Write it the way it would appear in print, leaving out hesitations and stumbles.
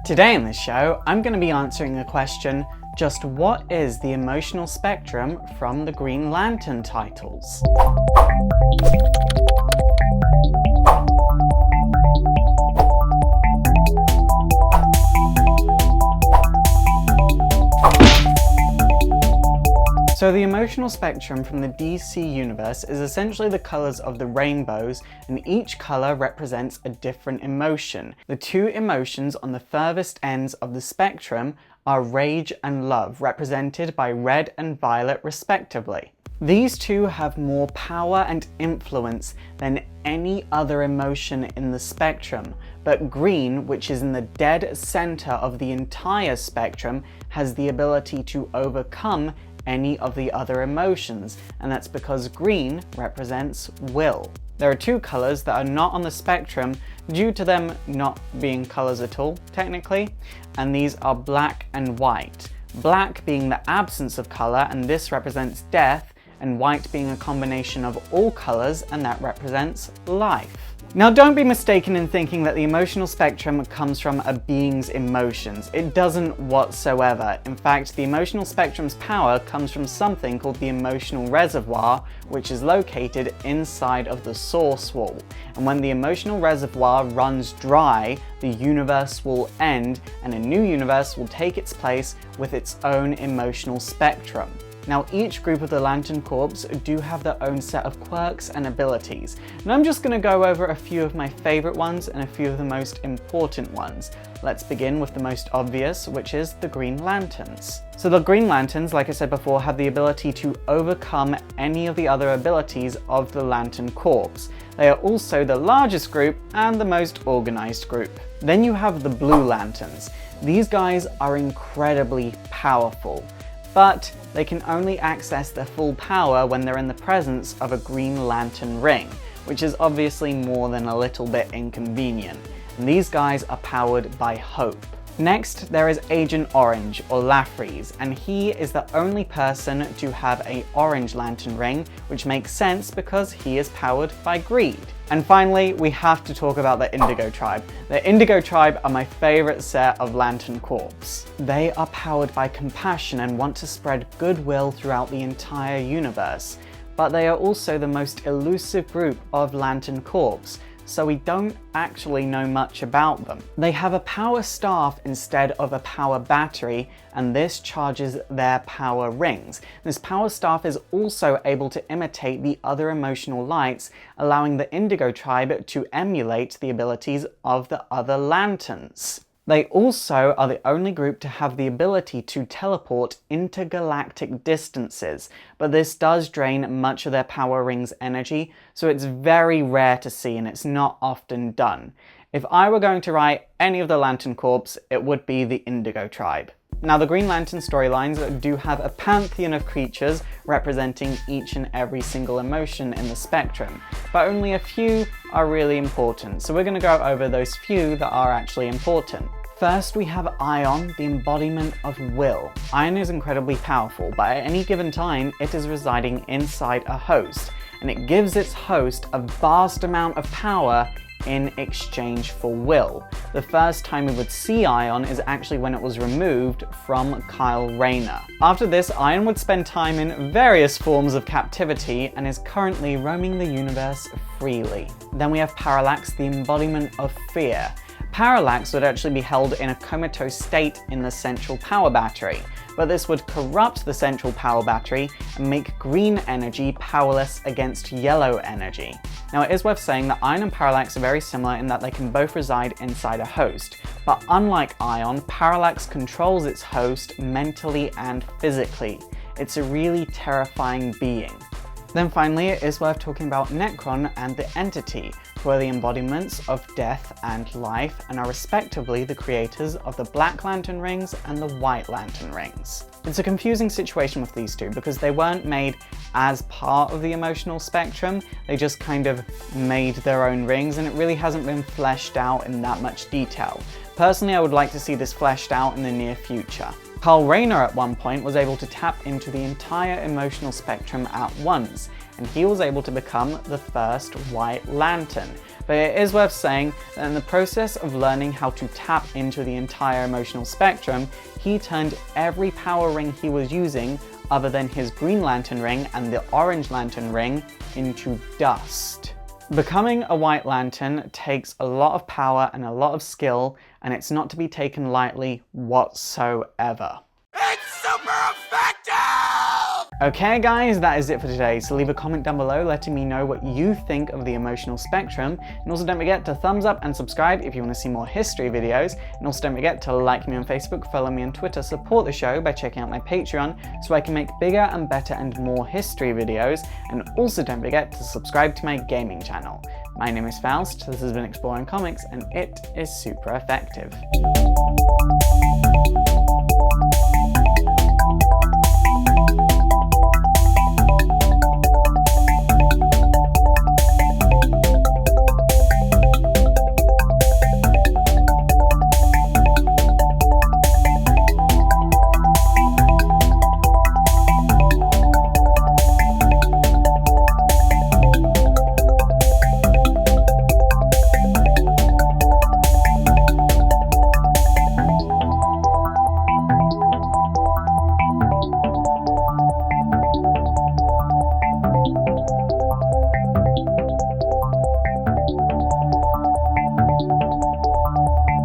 Today in this show, I'm going to be answering the question, just what is the emotional spectrum from the Green Lantern titles? So the emotional spectrum from the DC universe is essentially the colors of the rainbows, and each color represents a different emotion. The two emotions on the furthest ends of the spectrum are rage and love, represented by red and violet respectively. These two have more power and influence than any other emotion in the spectrum, but green, which is in the dead center of the entire spectrum, has the ability to overcome any of the other emotions, and that's because green represents will. There are two colors that are not on the spectrum due to them not being colors at all, technically, and these are black and white. Black being the absence of color, and this represents death, and white being a combination of all colors, and that represents life. Now, don't be mistaken in thinking that the emotional spectrum comes from a being's emotions. It doesn't whatsoever. In fact, the emotional spectrum's power comes from something called the emotional reservoir, which is located inside of the source wall. And when the emotional reservoir runs dry, the universe will end, and a new universe will take its place with its own emotional spectrum. Now, each group of the Lantern Corps do have their own set of quirks and abilities, and I'm just going to go over a few of my favorite ones and a few of the most important ones. Let's begin with the most obvious, which is the Green Lanterns. So the Green Lanterns, like I said before, have the ability to overcome any of the other abilities of the Lantern Corps. They are also the largest group and the most organized group. Then you have the Blue Lanterns. These guys are incredibly powerful, but they can only access their full power when they're in the presence of a Green Lantern ring, which is obviously more than a little bit inconvenient. And these guys are powered by hope. Next, there is Agent Orange, or Laffreeze, and he is the only person to have an orange lantern ring, which makes sense because he is powered by greed. And finally, we have to talk about the Indigo Tribe. The Indigo Tribe are my favorite set of Lantern Corps. They are powered by compassion and want to spread goodwill throughout the entire universe, but they are also the most elusive group of Lantern Corps, so we don't actually know much about them. They have a power staff instead of a power battery, and this charges their power rings. This power staff is also able to imitate the other emotional lights, allowing the Indigo Tribe to emulate the abilities of the other lanterns. They also are the only group to have the ability to teleport intergalactic distances, but this does drain much of their power ring's energy, so it's very rare to see and it's not often done. If I were going to write any of the Lantern Corps, it would be the Indigo Tribe. Now, the Green Lantern storylines do have a pantheon of creatures representing each and every single emotion in the spectrum, but only a few are really important, so we're going to go over those few that are actually important. First, we have Ion, the embodiment of will. Ion is incredibly powerful, but at any given time, it is residing inside a host, and it gives its host a vast amount of power in exchange for will. The first time we would see Ion is actually when it was removed from Kyle Rayner. After this, Ion would spend time in various forms of captivity and is currently roaming the universe freely. Then we have Parallax, the embodiment of fear. Parallax would actually be held in a comatose state in the central power battery, but this would corrupt the central power battery and make green energy powerless against yellow energy. Now, it is worth saying that Ion and Parallax are very similar in that they can both reside inside a host, but unlike Ion, Parallax controls its host mentally and physically. It's a really terrifying being. Then finally, it is worth talking about Necron and the Entity, who are the embodiments of death and life, and are respectively the creators of the Black Lantern rings and the White Lantern rings. It's a confusing situation with these two because they weren't made as part of the emotional spectrum, they just kind of made their own rings, and it really hasn't been fleshed out in that much detail. Personally, I would like to see this fleshed out in the near future. Kyle Rayner at one point was able to tap into the entire emotional spectrum at once, and he was able to become the first White Lantern. but it is worth saying that in the process of learning how to tap into the entire emotional spectrum, he turned every power ring he was using, other than his Green Lantern ring and the Orange Lantern ring, into dust. Becoming a White Lantern takes a lot of power and a lot of skill, and it's not to be taken lightly whatsoever. It's super effective! Okay guys, that is it for today, so leave a comment down below letting me know what you think of the emotional spectrum, and also don't forget to thumbs up and subscribe if you want to see more history videos, and also don't forget to like me on Facebook, follow me on Twitter, support the show by checking out my Patreon so I can make bigger and better and more history videos, and also don't forget to subscribe to my gaming channel. My name is Faust, this has been Exploring Comics, and it is super effective.